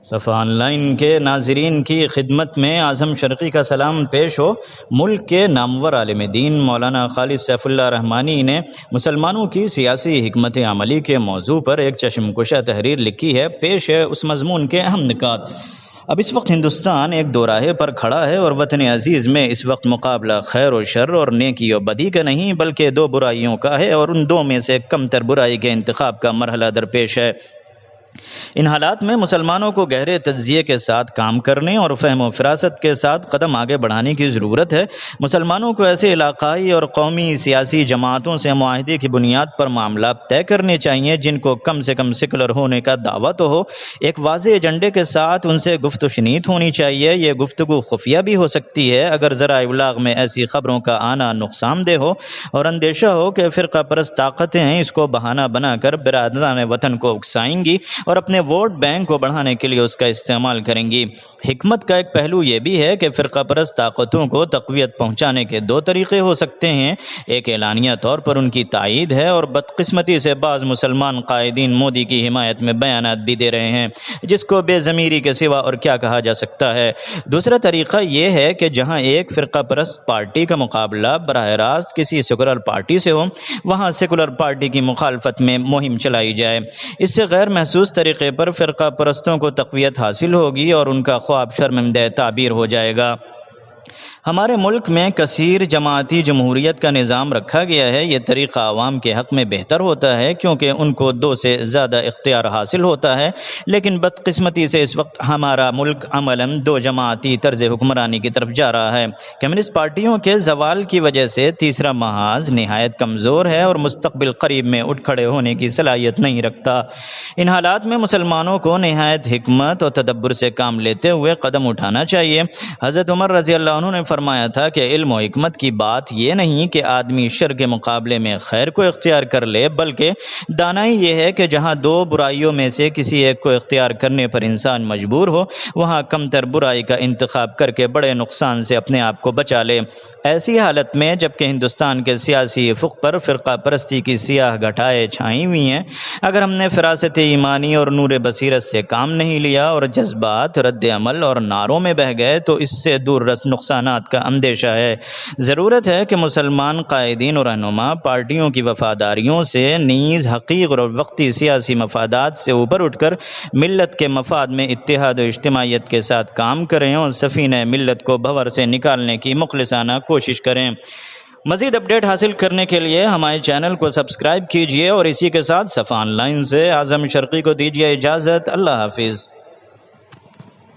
صفا on line کے ناظرین کی خدمت میں اعظم شرقی کا سلام پیش ہو۔ ملک کے نامور عالم دین مولانا خالد سیف اللہ رحمانی نے مسلمانوں کی سیاسی حکمت عملی کے موضوع پر ایک چشم کشا تحریر لکھی ہے۔ پیش ہے اس مضمون کے اہم نکات۔ اب اس وقت ہندوستان ایک دوراہے پر کھڑا ہے اور وطن عزیز میں اس وقت مقابلہ خیر و شر اور نیکی و بدی کا نہیں بلکہ دو برائیوں کا ہے، اور ان دو میں سے کم تر برائی کے انتخاب کا مرحلہ درپیش ہے۔ ان حالات میں مسلمانوں کو گہرے تجزیے کے ساتھ کام کرنے اور فہم و فراست کے ساتھ قدم آگے بڑھانے کی ضرورت ہے۔ مسلمانوں کو ایسے علاقائی اور قومی سیاسی جماعتوں سے معاہدے کی بنیاد پر معاملات طے کرنے چاہیے جن کو کم سے کم سیکولر ہونے کا دعویٰ تو ہو، ایک واضح ایجنڈے کے ساتھ ان سے گفت و شنید ہونی چاہیے۔ یہ گفتگو خفیہ بھی ہو سکتی ہے اگر ذرائع ابلاغ میں ایسی خبروں کا آنا نقصان دہ ہو اور اندیشہ ہو کہ فرقہ پرست طاقتیں ہیں اس کو بہانہ بنا کر برادران وطن کو اکسائیں گی اور اپنے ووٹ بینک کو بڑھانے کے لیے اس کا استعمال کریں گی۔ حکمت کا ایک پہلو یہ بھی ہے کہ فرقہ پرست طاقتوں کو تقویت پہنچانے کے دو طریقے ہو سکتے ہیں، ایک اعلانیہ طور پر ان کی تائید ہے اور بدقسمتی سے بعض مسلمان قائدین مودی کی حمایت میں بیانات بھی دے رہے ہیں جس کو بے ضمیری کے سوا اور کیا کہا جا سکتا ہے۔ دوسرا طریقہ یہ ہے کہ جہاں ایک فرقہ پرست پارٹی کا مقابلہ براہ راست کسی سیکولر پارٹی سے ہو، وہاں سیکولر پارٹی کی مخالفت میں مہم چلائی جائے۔ اس سے غیر محسوس طریقے پر فرقہ پرستوں کو تقویت حاصل ہوگی اور ان کا خواب شرمندہ تعبیر ہو جائے گا۔ ہمارے ملک میں کثیر جماعتی جمہوریت کا نظام رکھا گیا ہے۔ یہ طریقہ عوام کے حق میں بہتر ہوتا ہے کیونکہ ان کو دو سے زیادہ اختیار حاصل ہوتا ہے، لیکن بدقسمتی سے اس وقت ہمارا ملک عملاً دو جماعتی طرز حکمرانی کی طرف جا رہا ہے۔ کمیونسٹ پارٹیوں کے زوال کی وجہ سے تیسرا محاذ نہایت کمزور ہے اور مستقبل قریب میں اٹھ کھڑے ہونے کی صلاحیت نہیں رکھتا۔ ان حالات میں مسلمانوں کو نہایت حکمت اور تدبر سے کام لیتے ہوئے قدم اٹھانا چاہیے۔ حضرت عمر رضی اللہ عنہ نے فرمایا تھا کہ علم و حکمت کی بات یہ نہیں کہ آدمی شر کے مقابلے میں خیر کو اختیار کر لے، بلکہ دانائی یہ ہے کہ جہاں دو برائیوں میں سے کسی ایک کو اختیار کرنے پر انسان مجبور ہو، وہاں کم تر برائی کا انتخاب کر کے بڑے نقصان سے اپنے آپ کو بچا لے۔ ایسی حالت میں جبکہ ہندوستان کے سیاسی افق پر فرقہ پرستی کی سیاہ گھٹائیں چھائی ہوئی ہیں، اگر ہم نے فراست ایمانی اور نور بصیرت سے کام نہیں لیا اور جذبات، رد عمل اور نعروں میں بہہ گئے تو اس سے دور رس نقصانات کا اندیشہ ہے۔ ضرورت ہے کہ مسلمان قائدین اور رہنما پارٹیوں کی وفاداریوں سے نیز حقیق اور وقتی سیاسی مفادات سے اوپر اٹھ کر ملت کے مفاد میں اتحاد و اجتماعیت کے ساتھ کام کریں اور سفینہ ملت کو بھنور سے نکالنے کی مخلصانہ کوشش کریں۔ مزید اپڈیٹ حاصل کرنے کے لیے ہمارے چینل کو سبسکرائب کیجیے اور اسی کے ساتھ صفا آن لائن سے اعظم شرقی کو دیجیے اجازت۔ اللہ حافظ۔